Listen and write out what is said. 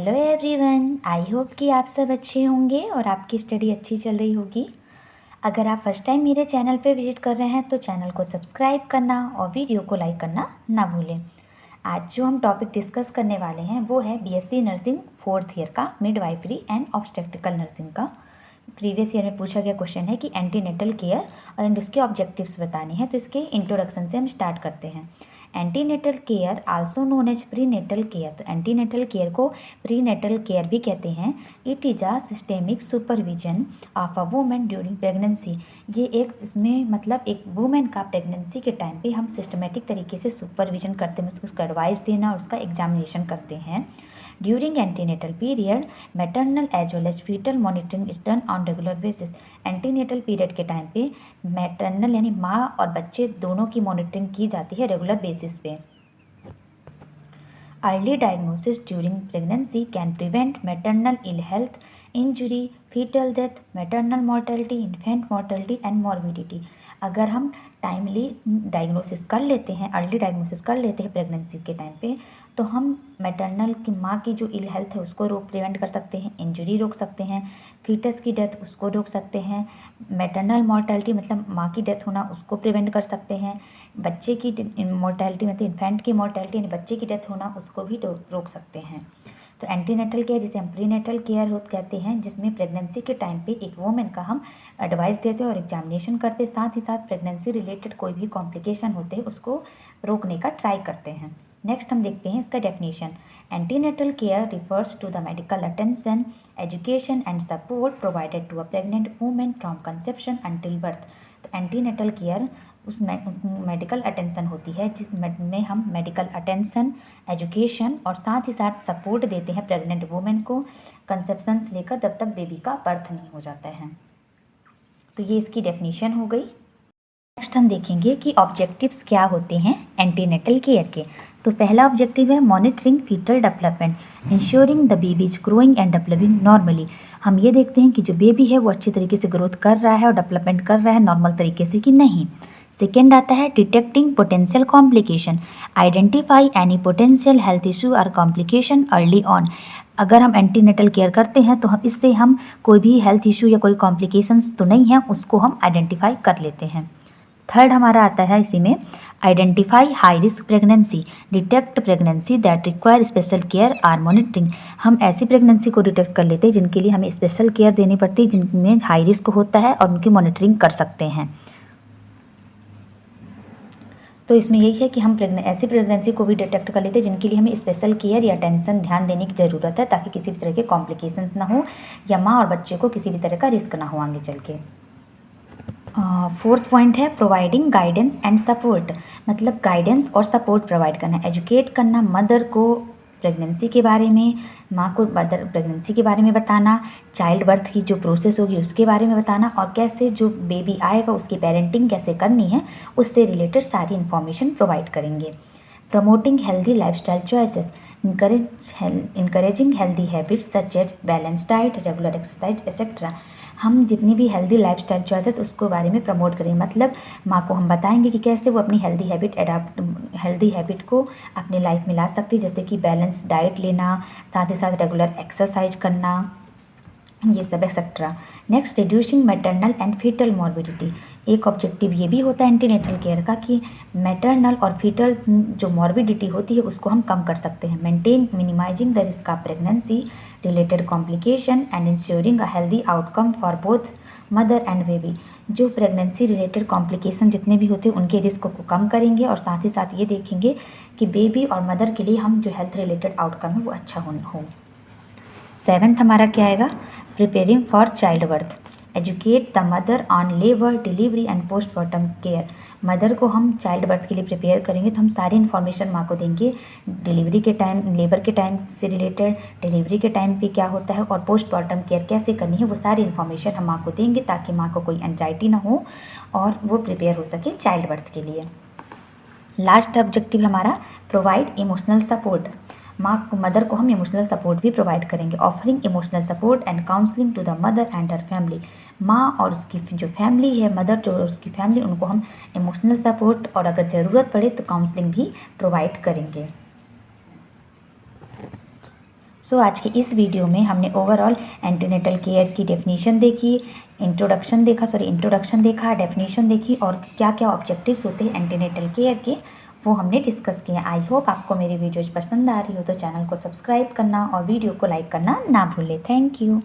Hello everyone, I hope कि आप सब अच्छे होंगे और आपकी स्टडी अच्छी चल रही होगी। अगर आप फर्स्ट टाइम मेरे चैनल पे विजिट कर रहे हैं तो चैनल को सब्सक्राइब करना और वीडियो को लाइक करना ना भूलें। आज जो हम टॉपिक डिस्कस करने वाले हैं वो है बीएससी नर्सिंग 4th ईयर का मिडवाइफरी एंड ऑब्स्टेट्रिकल नर्सिंग का। प्रीवियस ईयर में पूछा गया क्वेश्चन है कि एंटीनेटल केयर एंड उसके ऑब्जेक्टिव्स बताने हैं। तो इसके इंट्रोडक्शन से हम स्टार्ट करते हैं। Antenatal care also known as prenatal care. तो एंटीनेटल केयर को प्रीनेटल केयर भी कहते हैं। It is a systemic supervision of a women during pregnancy. ये एक इसमें मतलब एक वुमेन का प्रेगनेंसी के टाइम पे हम सिस्टमेटिक तरीके से सुपरविजन करते हैं, उसको एडवाइस देना और उसका एग्जामिनेशन करते हैं। During antenatal period maternal as well as foetal monitoring is done on regular basis. Antenatal period के टाइम पे मैटरनल यानी माँ और बच्चे दोनों की मॉनिटरिंग की जाती है रेगुलर बेसिस पे। Early diagnosis during pregnancy can prevent maternal ill health, injury, foetal death, maternal mortality, infant mortality and morbidity. अगर हम टाइमली डायग्नोसिस कर लेते हैं, अर्ली डायग्नोसिस कर लेते हैं प्रेगनेंसी के टाइम पे, तो हम मैटरनल की माँ की जो इल हेल्थ है उसको प्रिवेंट कर सकते हैं, इंजरी रोक सकते हैं, फीटस की डेथ उसको रोक सकते हैं, मैटरनल मॉर्टेलिटी मतलब माँ की डेथ होना उसको प्रिवेंट कर सकते हैं, बच्चे की मॉर्टेलिटी मतलब इन्फेंट की मॉर्टेलिटी यानी बच्चे की डेथ होना उसको भी रोक सकते हैं। तो एंटीनेटल केयर जिसे हम प्रीनेटल केयर कहते हैं, जिसमें प्रेगनेंसी के टाइम पे एक वोमेन का हम एडवाइस देते हैं और एग्जामिनेशन करते, साथ ही साथ प्रेगनेंसी रिलेटेड कोई भी कॉम्प्लिकेशन होते हैं उसको रोकने का ट्राई करते हैं। नेक्स्ट हम देखते हैं इसका definition. Antenatal care refers to the medical attention, education and support provided to a pregnant women from conception until birth. तो एंटीनेटल केयर उस मेडिकल अटेंशन होती है जिसमें हम मेडिकल अटेंशन, एजुकेशन और साथ ही साथ सपोर्ट देते हैं प्रेग्नेंट वुमेन को कंसेप्शन से लेकर जब तक बेबी का बर्थ नहीं हो जाता है। तो ये इसकी डेफिनेशन हो गई। नेक्स्ट हम देखेंगे कि ऑब्जेक्टिव्स क्या होते हैं एंटीनेटल केयर के। तो पहला ऑब्जेक्टिव है monitoring fetal development, ensuring the baby is growing and developing normally. हम ये देखते हैं कि जो बेबी है वो अच्छी तरीके से ग्रोथ कर रहा है और डेवलपमेंट कर रहा है नॉर्मल तरीके से कि नहीं। सेकेंड आता है detecting potential complication, identify any potential health issue और कॉम्प्लिकेशन अर्ली ऑन। अगर हम एंटीनेटल केयर करते हैं तो हम कोई भी हेल्थ इशू या कोई कॉम्प्लिकेशंस तो नहीं है उसको हम आइडेंटिफाई कर लेते हैं। थर्ड हमारा आता है इसी में identify high risk pregnancy, detect pregnancy that require special care or monitoring. हम ऐसी प्रेगनेंसी को डिटेक्ट कर लेते हैं जिनके लिए हमें स्पेशल केयर देनी पड़ती है, जिनमें हाई रिस्क होता है और उनकी मॉनिटरिंग कर सकते हैं। तो इसमें यही है कि हम ऐसी प्रेगनेंसी को भी डिटेक्ट कर लेते हैं जिनके लिए हमें स्पेशल केयर या टेंशन ध्यान देने की ज़रूरत है, ताकि किसी भी तरह के कॉम्प्लिकेशंस ना हो या माँ और बच्चे को किसी भी तरह का रिस्क ना हो आगे चल के। फोर्थ पॉइंट है प्रोवाइडिंग गाइडेंस एंड सपोर्ट, मतलब गाइडेंस और सपोर्ट प्रोवाइड करना, एजुकेट करना मदर को प्रेगनेंसी के बारे में, माँ को मदर प्रेगनेंसी के बारे में बताना, चाइल्ड बर्थ की जो प्रोसेस होगी उसके बारे में बताना और कैसे जो बेबी आएगा उसकी पेरेंटिंग कैसे करनी है उससे रिलेटेड सारी इन्फॉर्मेशन प्रोवाइड करेंगे। Promoting healthy lifestyle choices, encouraging healthy habits such as balanced diet, regular exercise etc. हम जितनी भी हेल्दी लाइफस्टाइल चॉइसेस उसको बारे में प्रमोट करें, मतलब माँ को हम बताएंगे कि कैसे वो अपनी हेल्दी हैबिट को अपनी लाइफ में ला सकती है, जैसे कि बैलेंस डाइट लेना, साथ ही साथ रेगुलर एक्सरसाइज करना, ये सब etcetera. Next reducing maternal and fetal morbidity, एक ऑब्जेक्टिव ये भी होता है एंटीनेटल केयर का कि मैटरनल और फीटल जो मॉर्बिडिटी होती है उसको हम कम कर सकते हैं। Minimising the risk of pregnancy related complication and ensuring a healthy outcome for both mother and baby. जो प्रेगनेंसी रिलेटेड कॉम्प्लिकेशन जितने भी होते हैं उनके रिस्क को कम करेंगे और साथ ही साथ ये देखेंगे कि बेबी और मदर के लिए हम जो हेल्थ रिलेटेड आउटकम है वो अच्छा हो। सेवेंथ हमारा क्या आएगा, preparing for child birth, educate the mother on labour, delivery and postmortem care. Mother को हम चाइल्ड बर्थ के लिए प्रिपेयर करेंगे तो हम सारी इन्फॉर्मेशन माँ को देंगे, डिलीवरी के टाइम, लेबर के टाइम से रिलेटेड, डिलीवरी के टाइम पे क्या होता है और पोस्टमार्टम केयर कैसे करनी है, वो सारी इन्फॉर्मेशन हम माँ को देंगे ताकि माँ को कोई एंजाइटी ना हो और वो प्रिपेयर हो सके चाइल्ड बर्थ के लिए। लास्ट ऑब्जेक्टिव हमारा प्रोवाइड इमोशनल सपोर्ट, मदर को हम इमोशनल सपोर्ट भी प्रोवाइड करेंगे। Offering emotional support and counselling to the mother and her family, माँ और उसकी जो फैमिली है, मदर जो उसकी फैमिली, उनको हम इमोशनल सपोर्ट और अगर ज़रूरत पड़े तो काउंसलिंग भी प्रोवाइड करेंगे। सो आज की इस वीडियो में हमने ओवरऑल एंटीनेटल केयर की डेफिनेशन देखी, इंट्रोडक्शन देखा, डेफिनेशन देखी और क्या क्या ऑब्जेक्टिव्स होते हैं एंटीनेटल केयर के वो हमने डिस्कस किया। आई होप आपको मेरी वीडियोज पसंद आ रही हो तो चैनल को सब्सक्राइब करना और वीडियो को लाइक करना ना भूलें। Thank you.